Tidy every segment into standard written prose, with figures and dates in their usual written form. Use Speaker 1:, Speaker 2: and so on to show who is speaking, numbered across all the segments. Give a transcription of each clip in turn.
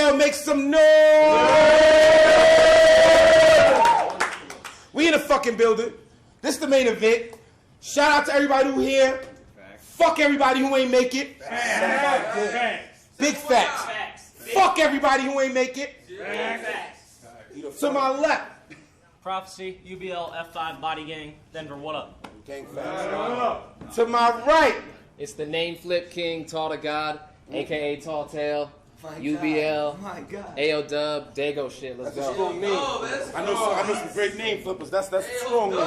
Speaker 1: UBL, make some noise! We in the fucking building. This is the main event. Shout out to everybody who here. Fuck everybody who ain't make it. Big facts. Fuck everybody who ain't make it. To my left.
Speaker 2: Propha C, UBL F5 Body Gang, Denver, what up?
Speaker 1: Gang facts. To my right.
Speaker 3: It's the name flip king, Tall to God, aka Tawl Tale, UBL, AO Dub, Dago shit. Let's go.
Speaker 1: Strong name. I know some great name flippers. That's a strong name.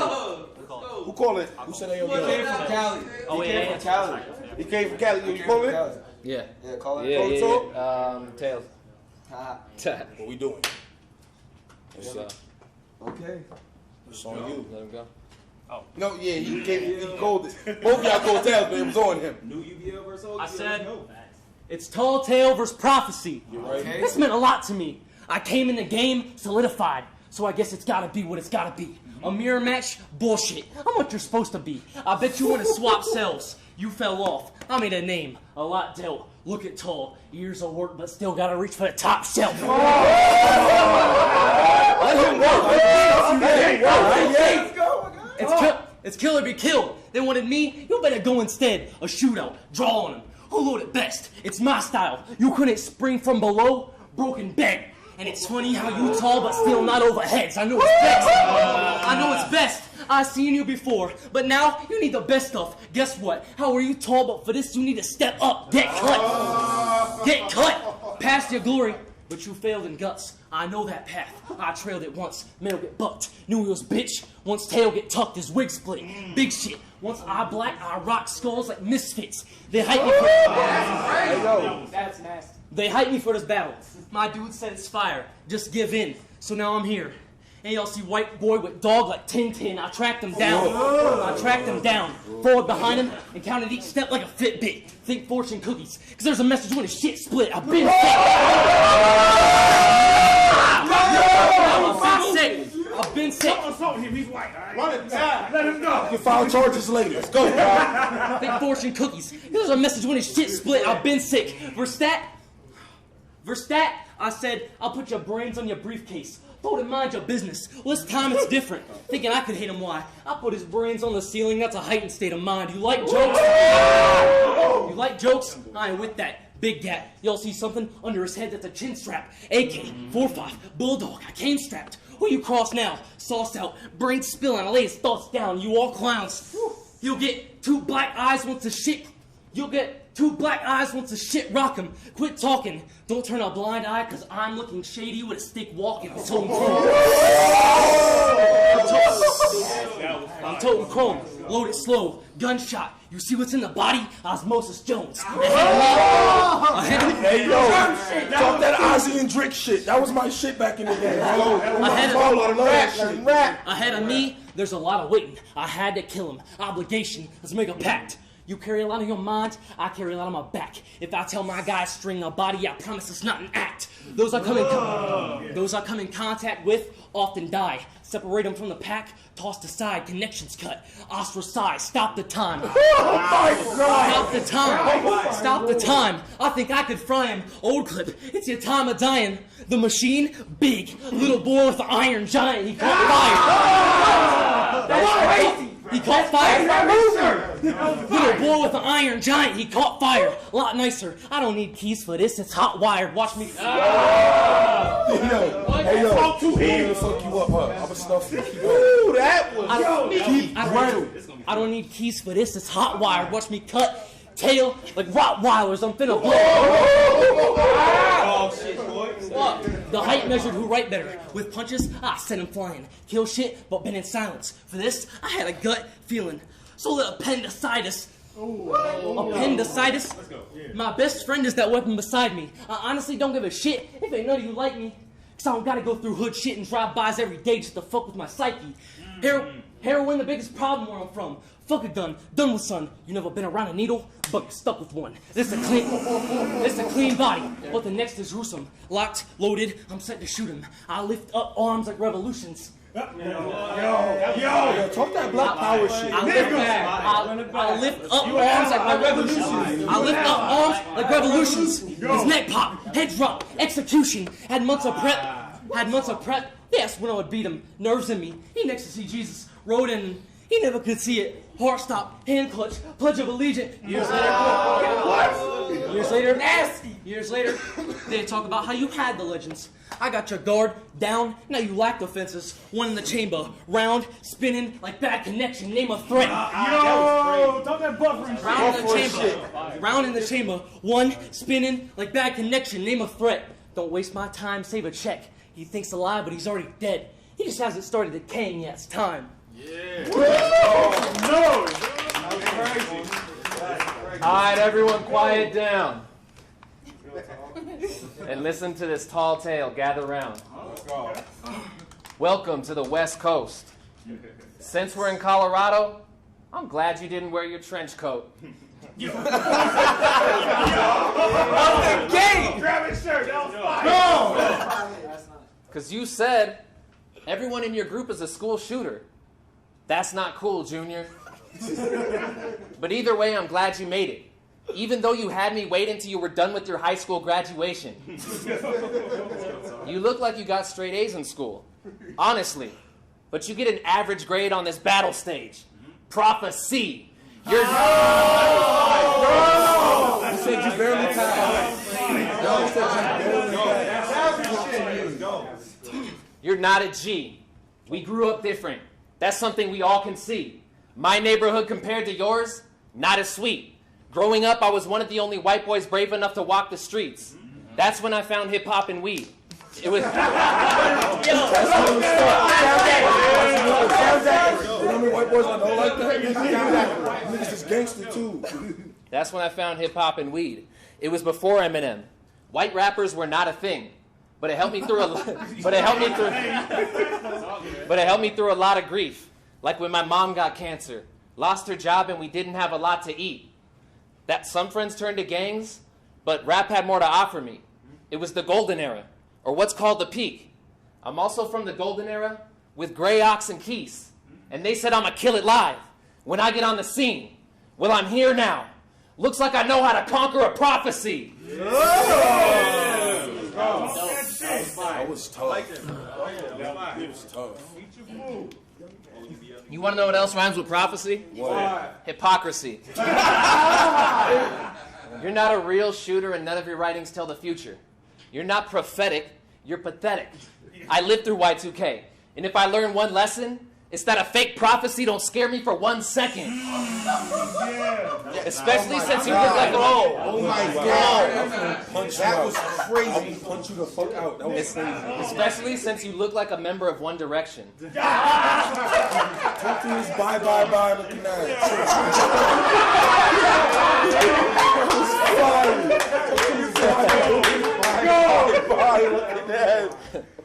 Speaker 1: Who called it? Who said AO Dub?
Speaker 4: He came from Cali.
Speaker 2: Oh,
Speaker 4: He came from Cali.
Speaker 1: He came from Cali. You call it?
Speaker 3: Yeah.
Speaker 4: Yeah, call it.
Speaker 3: Tails.
Speaker 1: What we doing?
Speaker 3: What's up?
Speaker 4: Okay.
Speaker 1: It's on you.
Speaker 3: Let him go.
Speaker 2: Oh.
Speaker 1: No, yeah, he called it. Both of y'all called Tails, but it was on him.
Speaker 5: New UBL versus old UBL.
Speaker 2: I said, it's Tall Tale versus Propha C.
Speaker 4: Okay.
Speaker 2: This meant a lot to me. I came in the game solidified, so I guess it's gotta be what it's gotta be. A mirror match? Bullshit. I'm what you're supposed to be. I bet you want to swap cells. You fell off. I made a name. A lot dealt. Look at Tall. Years of work, but still gotta reach for the top shelf.
Speaker 1: Let him work.
Speaker 2: It's kill or be killed. They wanted me, you better go instead. A shootout, draw on them. Who loaded best? It's my style. You couldn't spring from below, broken bed. And it's funny how you tall but still not over heads. I know it's best. I know it's best. I've seen you before, but now you need the best stuff. Guess what? How are you tall, but for this you need to step up. Get cut. Get cut. Past your glory. But you failed in guts. I know that path. I trailed it once. Male get bucked. Knew he was bitch. Once tail get tucked, his wig split. Big shit. Once eye black, I rock skulls like misfits. They hype me for
Speaker 4: That's nasty.
Speaker 2: They hype me for this battle. My dude said it's fire. Just give in. So now I'm here. And y'all see white boy with dog like Tintin. I tracked him down. Forward behind him and counted each step like a Fitbit. Think fortune cookies. Cause there's a message when the shit split. I've been sick. I've been sick.
Speaker 5: He's white.
Speaker 1: Run it down.
Speaker 5: Let him go.
Speaker 1: You can file charges later. Let's go.
Speaker 2: Think fortune cookies. There's a message when the shit split. I've been sick. Verstat, I said, I'll put your brains on your briefcase. Thought it mind your business. Well, this time it's different. Thinking I could hate him, why? I put his brains on the ceiling. That's a heightened state of mind. You like jokes? You like jokes? I ain't with that. Big gap. Y'all see something under his head that's a chin strap. AK-45, Bulldog. I came strapped. Who you cross now? Sauce out, brain spilling. I lay his thoughts down. You all clowns. You'll get two black eyes once the shit. You'll get two black eyes once the shit rock him. Quit talking. Don't turn a blind eye, cause I'm looking shady with a stick walking. I'm toting chrome. Load it slow. Gunshot. You see what's in the body? Osmosis Jones. Ahead of me.
Speaker 1: Hey, yo. Talk that Ozzy and Drake shit. That was my shit back in the day.
Speaker 2: Ahead of me, there's a lot of waiting. I had to kill him. Obligation. Let's make a pact. You carry a lot on your mind, I carry a lot on my back. If I tell my guys string a body, I promise it's not an act. Those I come in contact with often die. Separate them from the pack, tossed aside, connections cut, ostracized. Stop the time. Stop the time. Stop the time. I think I could fry him. Old clip, it's your time of dying. The machine, big. Little boy with the iron giant. He caught fire. That's crazy. He caught fire. Little boy with an iron giant, he caught fire. A lot nicer. I don't need keys for this, it's hot wired. Watch me.
Speaker 1: Hey, yo. Talk to him. I'm gonna fuck you up, huh? I'm gonna stuff you. Ooh, that was
Speaker 2: I don't need keys for this, it's hot wired. Watch me cut tail like Rottweilers. I'm finna blow.
Speaker 5: Oh, shit, boy.
Speaker 2: The height measured who write better. With punches, I sent him flying. Kill shit, but been in silence. For this, I had a gut feeling. So let appendicitis. Appendicitis? My best friend is that weapon beside me. I honestly don't give a shit if ain't none of you like me. Cause I don't gotta go through hood shit and drive-bys every day just to fuck with my psyche. Heroin, the biggest problem where I'm from. Fuck a gun, done with son. You never been around a needle, but you're stuck with one. This a clean body, but the next is gruesome. Locked, loaded, I'm set to shoot him. I lift up arms like revolutions.
Speaker 5: Yo,
Speaker 4: Talk that black power shit.
Speaker 2: I lift up arms like revolutions. I lift up arms like revolutions. His neck pop, head drop, execution. Had months of prep. Yes, when I would beat him. Nerves in me. He next to see Jesus. Rode in. He never could see it. Heart stop, hand clutch, pledge of allegiance. Years later, they talk about how you had the legends. I got your guard down, now you lack defenses. One in the chamber, round, spinning like bad connection, name a threat.
Speaker 5: talk that buffering.
Speaker 2: Round in the chamber, one spinning like bad connection, name a threat. Don't waste my time, save a check. He thinks alive, but he's already dead. He just hasn't started decaying yet. It's time.
Speaker 5: Yeah. No. That was crazy.
Speaker 3: All right, everyone, quiet down. And listen to this tall tale. Gather round.
Speaker 5: Let's go.
Speaker 3: Welcome to the West Coast. Since we're in Colorado, I'm glad you didn't wear your trench coat.
Speaker 5: Grab his shirt. That was fire.
Speaker 3: Because you said everyone in your group is a school shooter. That's not cool, Junior. But either way, I'm glad you made it. Even though you had me wait until you were done with your high school graduation. You look like you got straight A's in school. Honestly. But you get an average grade on this battle stage. Propha C. You're...
Speaker 4: You said you barely passed.
Speaker 3: You're not a G. We grew up different. That's something we all can see. My neighborhood compared to yours, not as sweet. Growing up, I was one of the only white boys brave enough to walk the streets. That's when I found hip-hop and weed. It was... That's when I found hip-hop and weed. It was before Eminem. White rappers were not a thing. But it helped me through a lot of grief. Like when my mom got cancer, lost her job, and we didn't have a lot to eat. That some friends turned to gangs, but rap had more to offer me. It was the golden era, or what's called the peak. I'm also from the golden era with Gray Ox and Keese. And they said I'ma kill it live when I get on the scene. Well, I'm here now. Looks like I know how to conquer a prophecy.
Speaker 4: That was tough. It was tough.
Speaker 3: You want to know what else rhymes with prophecy?
Speaker 4: What?
Speaker 3: Hypocrisy. You're not a real shooter, and none of your writings tell the future. You're not prophetic, you're pathetic. I lived through Y2K, and if I learn one lesson, it's that a fake prophecy don't scare me for 1 second. Especially since you look like
Speaker 1: Oh my God. That was crazy.
Speaker 4: Punch you the fuck out. That was crazy.
Speaker 3: Especially since you look like a member of One Direction.
Speaker 4: Talk to this bye looking at.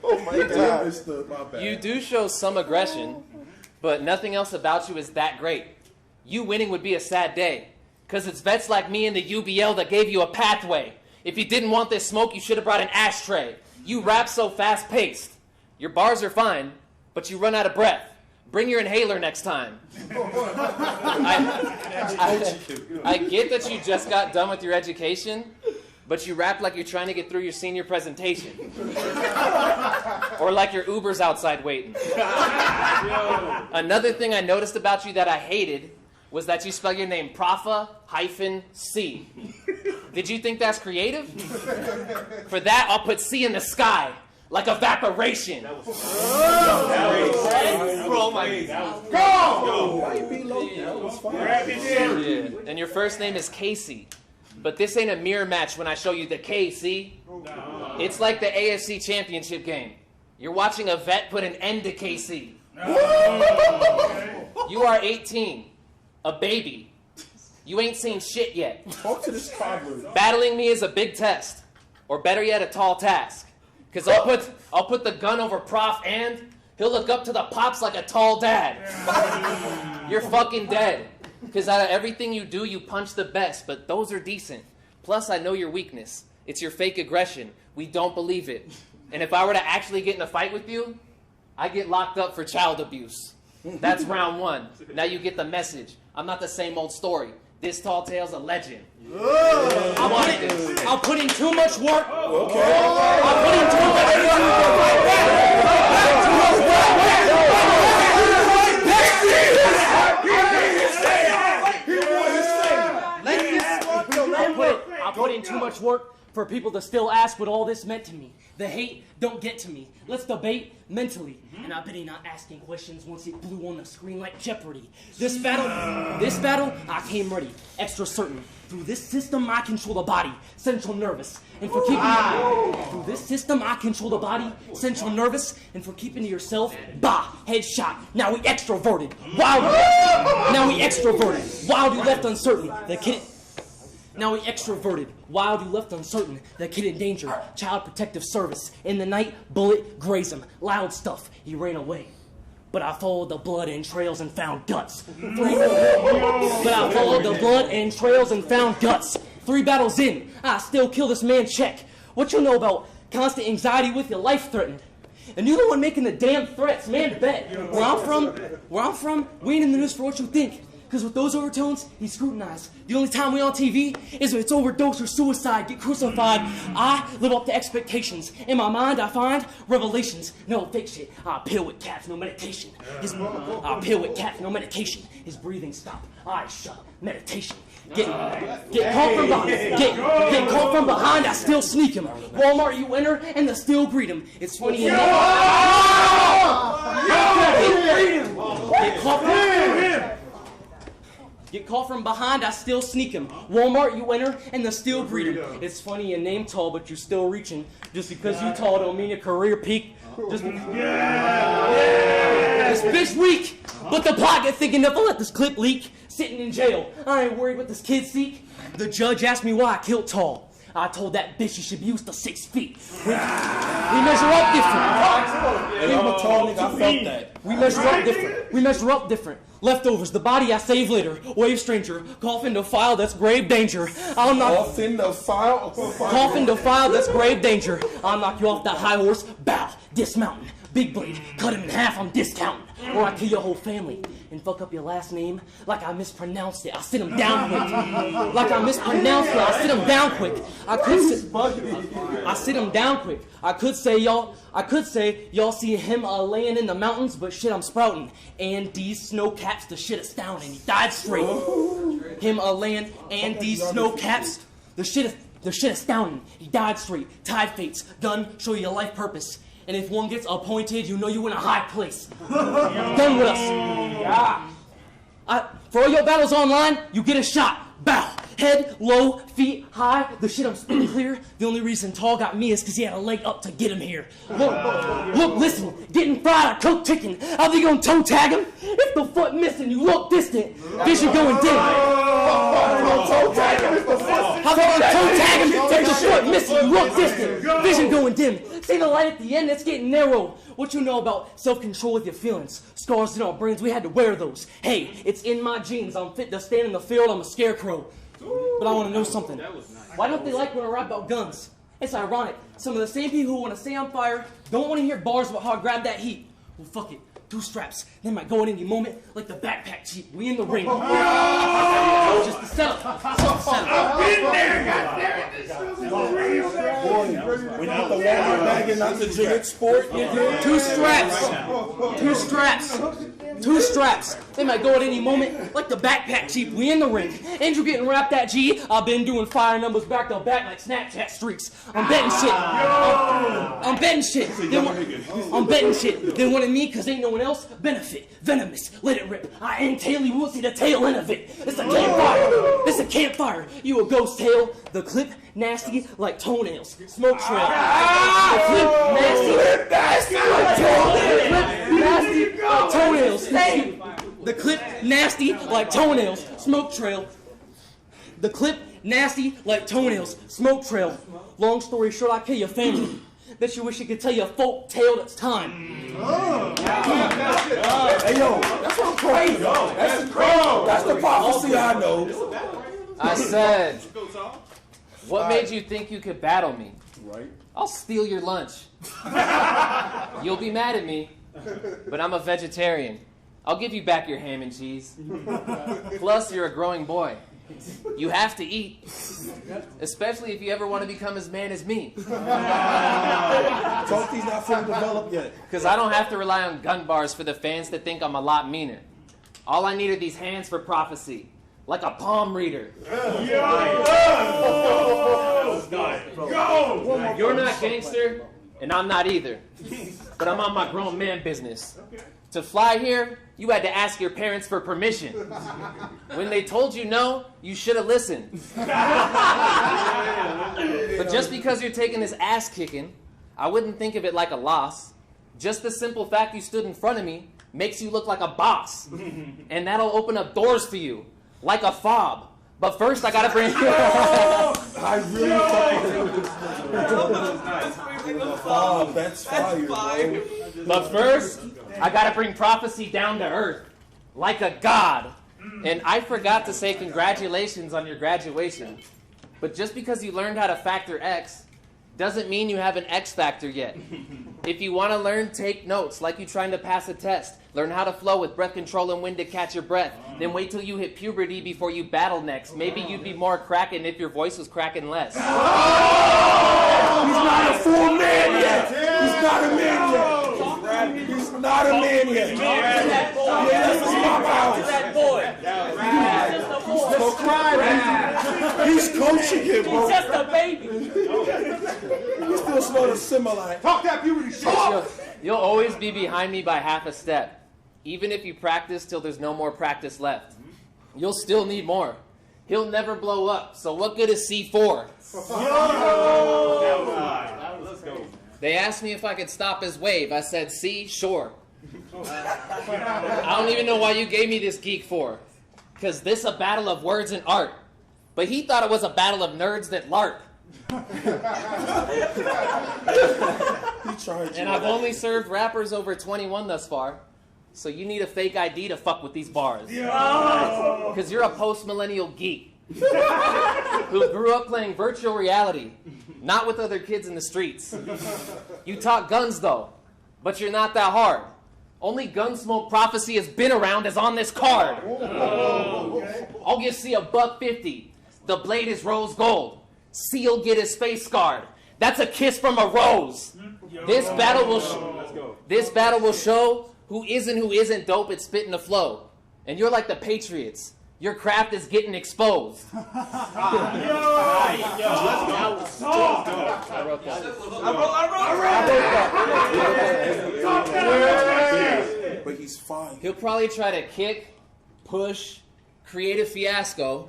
Speaker 1: Oh my God.
Speaker 3: You do show some aggression, but nothing else about you is that great. You winning would be a sad day, because it's vets like me in the UBL that gave you a pathway. If you didn't want this smoke, you should have brought an ashtray. You rap so fast-paced. Your bars are fine, but you run out of breath. Bring your inhaler next time. I get that you just got done with your education, but you rap like you're trying to get through your senior presentation. Or like your Uber's outside waiting. Another thing I noticed about you that I hated was that you spell your name Propha C. Did you think that's creative? For that, I'll put C in the sky, like evaporation.
Speaker 5: That was oh my God. Go!
Speaker 4: Why you being low? That was fine.
Speaker 3: Yeah. And your first name is Casey. But this ain't a mirror match when I show you the KC. No. It's like the AFC Championship game. You're watching a vet put an end to KC. No. You are 18, a baby. You ain't seen shit yet.
Speaker 4: Talk to this toddler.
Speaker 3: Battling me is a big test, or better yet, a tall task. Because I'll put the gun over Prof and he'll look up to the pops like a tall dad. You're fucking dead. Because out of everything you do, you punch the best, but those are decent. Plus, I know your weakness. It's your fake aggression. We don't believe it. And if I were to actually get in a fight with you, I get locked up for child abuse. That's round 1. Now you get the message. I'm not the same old story. This tall tale's a legend.
Speaker 2: I'll put in too much work.
Speaker 4: Okay.
Speaker 2: I'll put in too much I'll put in too much work for people to still ask what all this meant to me. The hate don't get to me. Let's debate mentally. And I bet he not asking questions once it blew on the screen like Jeopardy. This battle, I came ready, extra certain. Through this system, I control the body, central nervous. And for keeping through this system, I control the body, central nervous. And for keeping to yourself, headshot. Now we extroverted, wild. Now we extroverted, wild. You left uncertain. The kid. Now he extroverted, wild, he left uncertain, the kid in danger, child protective service. In the night, bullet graze him, loud stuff, he ran away. But I followed the blood and trails and found guts. 3 battles in, I still kill this man check. What you know about constant anxiety with your life threatened? And you're the one making the damn threats, man, to bet. Where I'm from, we ain't in the news for what you think. Because with those overtones, he's scrutinized. The only time we on TV is when it's overdose or suicide, get crucified. I live up to expectations. In my mind, I find revelations. No fake shit. I pill with cats, no meditation. His breathing stop. Eyes shut. Meditation. Get caught from behind, I still sneak him. Walmart, you enter, and they still greet him. It's funny enough. Get caught from behind, I still sneak him. Walmart, you enter, and they still greet him. It's funny your name tall, but you're still reaching. Just because you tall don't mean your career peak. This bitch weak, but the plot get thinking if I let this clip leak. Sitting in jail, I ain't worried what this kid seek. The judge asked me why I killed Tall. I told that bitch she should be used to 6 feet. We measure up different.
Speaker 4: And I'm a tall nigga, I felt that.
Speaker 2: We measure up different. Leftovers, the body I save later. Wave stranger, cough into file, that's grave danger.
Speaker 4: Cough into file?
Speaker 2: Cough into file, that's grave danger. I'll knock you off that high horse, bow, dismounting. Big blade, cut him in half, I'm discounting. Or I kill your whole family and fuck up your last name like I mispronounced it. I sit him down quick. I sit him down quick. I sit him down quick. I could say y'all see him laying in the mountains, but shit, I'm sprouting. And these snow caps, the shit astounding. He died straight. Him laying and these snow caps, the shit astounding. He died straight. Tide fates, gun, show you your life purpose. And if one gets appointed, you know you in a high place. Done with us. For all your battles online, you get a shot. Bow. Head low, feet high. The shit I'm spitting clear. The only reason Tall got me is because he had a leg up to get him here. Look, listen. Getting fried or cooked chicken. How they gonna toe tag him? If the foot missing, you look distant. Vision going dim. How they gonna toe tag him? If the foot missing, you look distant. Vision going dim. See the light at the end, it's getting narrow. What you know about self-control with your feelings? Scars in our brains, we had to wear those. Hey, it's in my genes. I'm fit to stand in the field, I'm a scarecrow. But I want to know something. Why don't they like when I rap about guns? It's ironic. Some of the same people who want to say I'm fire don't want to hear bars about how I grab that heat. Well, fuck it. 2 straps. They might go at any moment like the backpack cheap. We in the ring. Just the setup.
Speaker 5: I've been there, goddamn it.
Speaker 4: When not the Walmart bag and not the Jiggit sport, nigga.
Speaker 2: 2 straps. They might go at any moment like the backpack cheap. We in the ring. Andrew getting wrapped at G. I've been doing fire numbers back to back like Snapchat streaks. I'm betting shit. I'm betting shit. They wanted me because ain't no one else. Benefit. Venomous. Let it rip. I ain't Tayl. You won't see the tail end of it. It's a campfire. You a ghost tail. The clip nasty like toenails. Smoke trail. The clip nasty like toenails. The clip nasty like toenails. Smoke trail. The clip nasty like toenails. Smoke trail. Long story short, I kill your family. Bet you wish you could tell you a folk tale that's time.
Speaker 4: Hey yo, that's what I'm crazy. That's the prophecy I know.
Speaker 3: I said, what made you think you could battle me?
Speaker 4: Right.
Speaker 3: I'll steal your lunch. You'll be mad at me, but I'm a vegetarian. I'll give you back your ham and cheese. Plus, you're a growing boy. You have to eat, especially if you ever want to become as man as me.
Speaker 4: Talky's not fully developed yet.
Speaker 3: Because I don't have to rely on gun bars for the fans to think I'm a lot meaner. All I need are these hands for prophecy, like a palm reader. You're not gangster, and I'm not either. But I'm on my grown man business. To fly here, you had to ask your parents for permission. When they told you no, you should have listened. But just because you're taking this ass kicking, I wouldn't think of it like a loss. Just the simple fact you stood in front of me makes you look like a boss. And that'll open up doors for you, like a fob. But first, I gotta bring...
Speaker 4: I really thought that's fire, bro.
Speaker 3: But first, I gotta bring prophecy down to earth, like a god. And I forgot to say congratulations on your graduation. But just because you learned how to factor X, doesn't mean you have an X factor yet. If you want to learn, take notes, like you trying to pass a test. Learn how to flow with breath control and when to catch your breath. Then wait till you hit puberty before you battle next. Maybe you'd be more cracking if your voice was cracking less.
Speaker 4: He's not a full man yet. He's not a man yet. He's not a man yet. He's coaching him, bro.
Speaker 2: He's just a baby.
Speaker 4: He's still slow to simulate.
Speaker 1: Talk that puberty shit.
Speaker 3: You'll always be behind me by half a step. Even if you practice till there's no more practice left. You'll still need more. He'll never blow up, so what good is C4? They asked me if I could stop his wave. I said, C, sure. I don't even know why you gave me this geek for. Because this a battle of words and art. But he thought it was a battle of nerds that LARP. And I've only served rappers over 21 thus far. So you need a fake ID to fuck with these bars. Because you're a post-millennial geek. Who grew up playing virtual reality. Not with other kids in the streets. You talk guns though. But you're not that hard. Only Gunsmoke prophecy has been around as on this card. I'll give C $150. The blade is rose gold. C'll get his face scarred. That's a kiss from a rose. This battle will show who isn't dope at spitting the flow. And you're like the Patriots. Your craft is getting exposed.
Speaker 4: But he's fine.
Speaker 3: He'll probably try to kick, push, create a fiasco.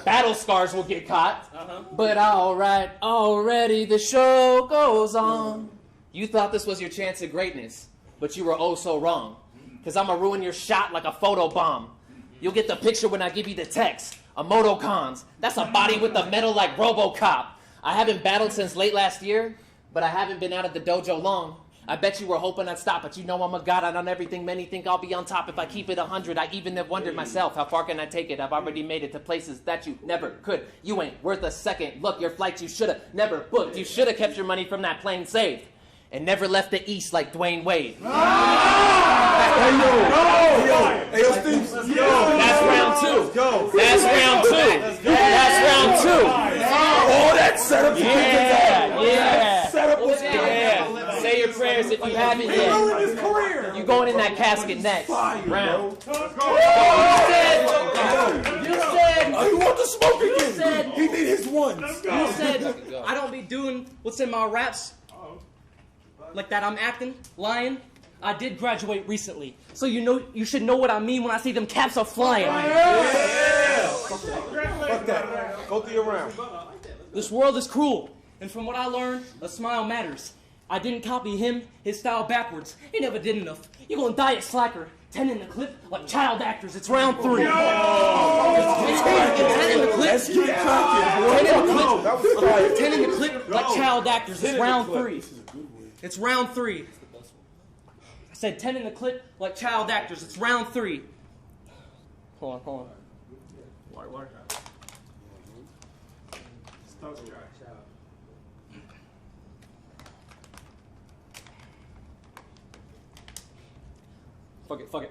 Speaker 3: Battle scars will get caught. But alright, already the show goes on. You thought this was your chance of greatness, but you were oh so wrong. Because I'm going to ruin your shot like a photo bomb. You'll get the picture when I give you the text. Emotocons. That's a body with the metal like RoboCop. I haven't battled since late last year, but I haven't been out of the dojo long. I bet you were hoping I'd stop, but you know I'm a god. I done everything. Many think I'll be on top if I keep it 100. I even have wondered myself, how far can I take it? I've already made it to places that you never could. You ain't worth a second. Look, your flights you should have never booked. You should have kept your money from that plane saved. And never left the East like Dwayne Wade.
Speaker 4: Hey, yo, Steve.
Speaker 3: That's round two. That's round two. That's round two.
Speaker 4: Oh, that setup.
Speaker 3: Yeah.
Speaker 4: Setup was good.
Speaker 3: Yeah. Say your prayers if you haven't yet. You going in that casket next round. You said.
Speaker 4: Oh, you want the smoke again? He need his ones.
Speaker 2: You said I don't be doing what's in my raps. Like that I'm acting, lying. I did graduate recently, so you should know what I mean when I say them caps are flying.
Speaker 1: Fuck that. Go through your round.
Speaker 2: This world is cruel, and from what I learned, a smile matters. I didn't copy him, his style backwards. He never did enough. You gonna die a slacker. 10 in the clip like child actors. It's round 3. 10 in the clip.
Speaker 4: Let's get cracking, boy.
Speaker 2: 10 in the clip like child actors. It's round 3. It's round 3. I said 10 in the clip like child actors. It's round 3. Hold on. Water. Fuck it.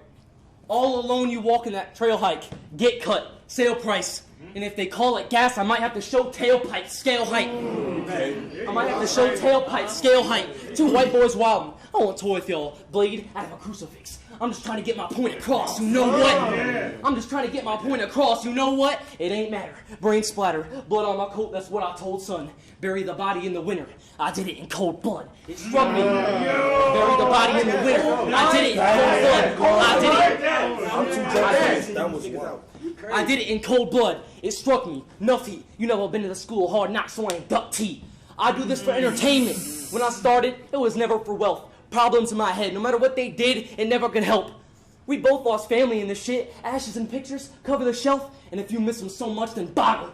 Speaker 2: All alone you walk in that trail hike, get cut, sale price. And if they call it gas, I might have to show tailpipe, scale height. I might have to show tailpipe, scale height. 2 white boys wildin'. I won't toy with y'all, blade out of a crucifix. I'm just trying to get my point across, you know what? I'm just trying to get my point across, you know what? It ain't matter. Brain splatter, blood on my coat, that's what I told son. Bury the body in the winter. I did it in cold blood. It struck me. Bury the body in the winter. I did it in cold blood. I did it in cold blood. It struck me. Nuffy, you never been to the school hard knocks, so I ain't duck tea. I do this for entertainment. When I started, it was never for wealth. Problems in my head, no matter what they did, it never could help. We both lost family in this shit. Ashes and pictures cover the shelf, and if you miss them so much, then bottle.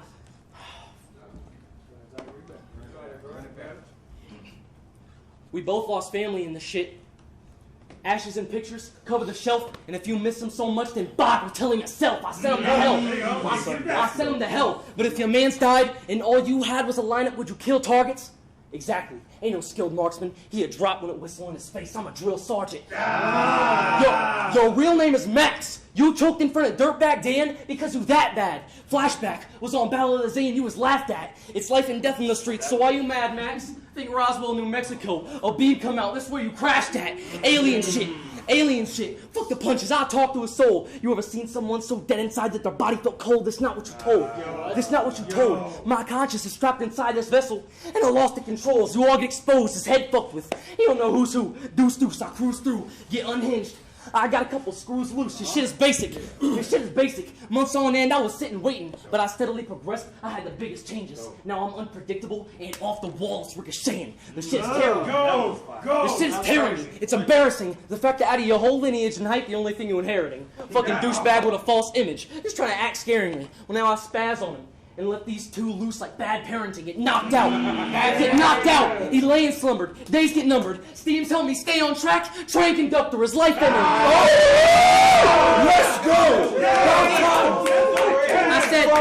Speaker 2: We both lost family in this shit. Ashes and pictures cover the shelf, and if you miss them so much, then bottle. Telling yourself, I sent him to hell. I sent him to hell. But if your man's died, and all you had was a lineup, would you kill targets? Exactly. Ain't no skilled marksman. He a drop when it whistle in his face. I'm a drill sergeant. Your real name is Max. You choked in front of Dirtbag Dan because you that bad. Flashback was on Battle of the Zane. You was laughed at. It's life and death in the streets. So why you mad, Max? Think Roswell, New Mexico. A beam come out. That's where you crashed at. Alien shit. Alien shit. Fuck the punches. I talk to a soul. You ever seen someone so dead inside that their body felt cold? That's not what you told. That's not what you told. My conscience is trapped inside this vessel, and I lost the controls. You all get exposed. His head fucked with. You don't know who's who. Deuce. I cruise through. Get unhinged. I got a couple screws loose. Your shit is basic. Your shit is basic. Months on end, I was sitting waiting, but I steadily progressed. I had the biggest changes. Now I'm unpredictable and off the walls ricocheting. The shit is tearing me. The shit is tearing me. It's embarrassing. The fact that out of your whole lineage and height, the only thing you're inheriting. Fucking douchebag with a false image. Just trying to act scaringly. Well, now I spaz on him and let these two loose like bad parenting. Get knocked out. Get knocked out. He lay and slumbered. Days get numbered. Steam tell me stay on track. Train conductor is life ending.
Speaker 4: Let's go!
Speaker 2: I said,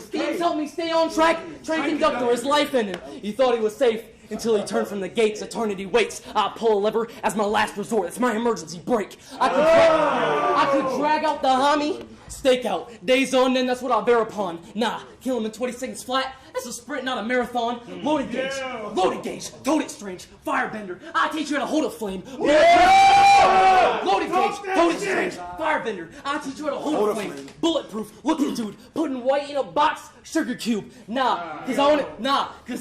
Speaker 2: Steam tell me stay on track. Train conductor is life ending. He thought he was safe until he turned from the gates. Eternity waits. I pull a lever as my last resort. It's my emergency brake. I could drag out the homie. Stakeout. Days on, then that's what I'll bear upon. Nah, kill him in 20 seconds flat. That's a sprint, not a marathon. Loaded gauge. Toted strange. Firebender. I teach you how to hold a flame. Loaded gauge. Toted strange. Firebender. I teach you how to hold a flame. Bulletproof. Looking dude. Putting white in a box. Sugar cube. Nah, cause I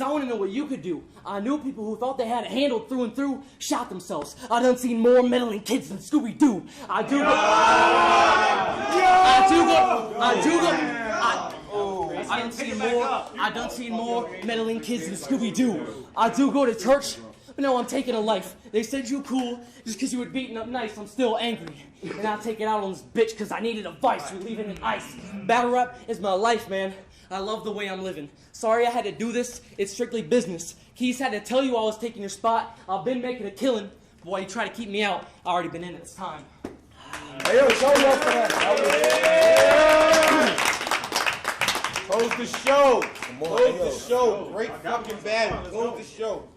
Speaker 2: wanna know what you could do. I knew people who thought they had it handled through and through shot themselves. I done seen more meddling kids than Scooby-Doo. I done seen more meddling kids than Scooby-Doo. I do go to church, but no, I'm taking a life. They said you cool just because you were beaten up nice. I'm still angry. And I'll take it out on this bitch because I needed advice. You're leaving it ice. Battle rap is my life, man. I love the way I'm living. Sorry I had to do this. It's strictly business. Keys had to tell you I was taking your spot. I've been making a killing. But while you try to keep me out, I already been in it this time.
Speaker 4: Hey, yo, show me up for that.
Speaker 1: Close the show. Close the show. Great fucking battle. Close the show.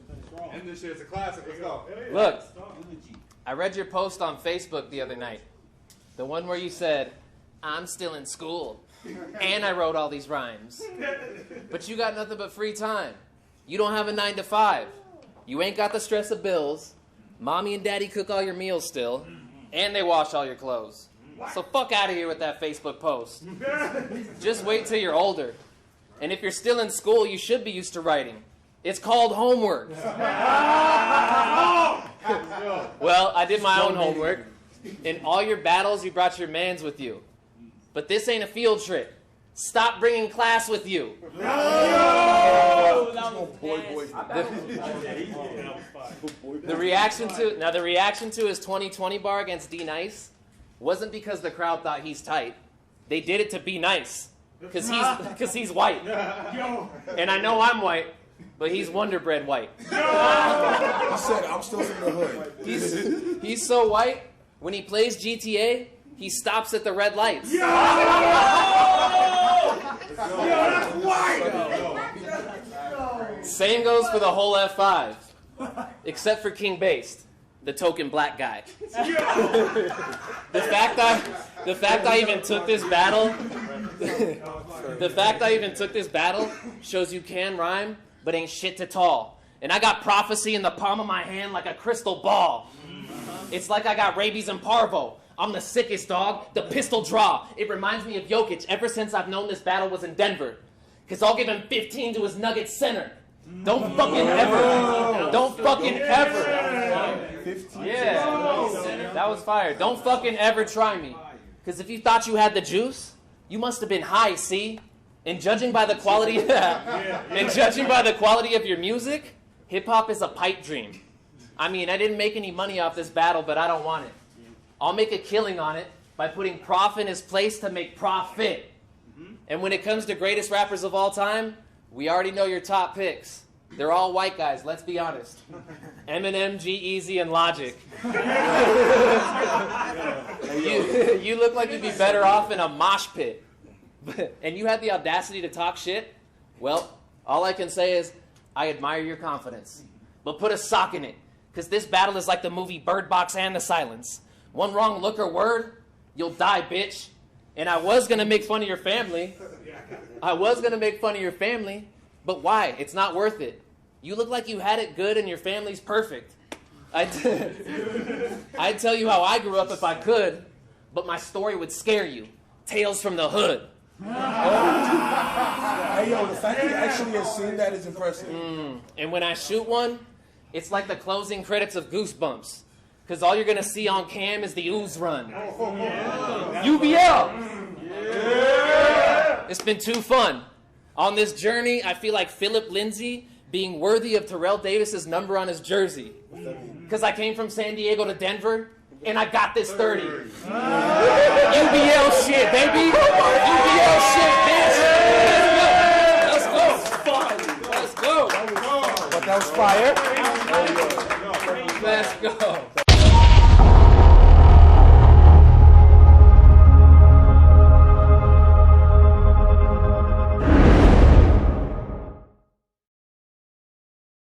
Speaker 5: And this shit's a classic. Let's go.
Speaker 3: Look, I read your post on Facebook the other night. The one where you said, I'm still in school. And I wrote all these rhymes. But you got nothing but free time. You don't have a 9 to 5. You ain't got the stress of bills. Mommy and daddy cook all your meals still. And they wash all your clothes. So fuck out of here with that Facebook post. Just wait till you're older. And if you're still in school, you should be used to writing. It's called homework. Well, I did my own homework. In all your battles, you brought your mans with you. But this ain't a field trip. Stop bringing class with you. The reaction to his 2020 bar against D Nice wasn't because the crowd thought he's tight. They did it to be nice. Because he's white. And I know I'm white, but he's Wonder Bread white.
Speaker 4: He said, I'm still from the hood.
Speaker 3: He's so white, when he plays GTA, he stops at the red lights.
Speaker 5: Yo, that's white!
Speaker 3: Same goes for the whole F5. Except for King Based. the token black guy. The fact I even took this battle, the fact I even took this battle shows you can rhyme, but ain't shit to tall. And I got prophecy in the palm of my hand like a crystal ball. It's like I got rabies and parvo. I'm the sickest dog, the pistol draw. It reminds me of Jokic ever since I've known this battle was in Denver. Because I'll give him 15 to his Nuggets center. Don't fucking ever. Don't fucking ever. Yeah, that was fire. Don't fucking ever try me. Because if you thought you had the juice, you must have been high, see? And judging by the quality of your music, hip-hop is a pipe dream. I mean, I didn't make any money off this battle, but I don't want it. I'll make a killing on it by putting Prof in his place to make profit. And when it comes to greatest rappers of all time, we already know your top picks. They're all white guys, let's be honest. Eminem, G-Eazy, and Logic. You look like you'd be better off in a mosh pit. And you had the audacity to talk shit? Well, all I can say is, I admire your confidence. But put a sock in it, because this battle is like the movie Bird Box and The Silence. One wrong look or word, you'll die, bitch. And I was going to make fun of your family. But why? It's not worth it. You look like you had it good and your family's perfect. I'd tell you how I grew up if I could, but my story would scare you. Tales from the hood.
Speaker 4: Hey, yo, the fact that you actually have seen that is impressive.
Speaker 3: And when I shoot one, it's like the closing credits of Goosebumps. Because all you're going to see on cam is the ooze run. UBL! It's been too fun. On this journey, I feel like Philip Lindsay being worthy of Terrell Davis's number on his jersey. Because I came from San Diego to Denver, and I got this 30. UBL shit, baby! UBL shit, bitch! Let's go!
Speaker 4: But that was fire.
Speaker 3: Let's go!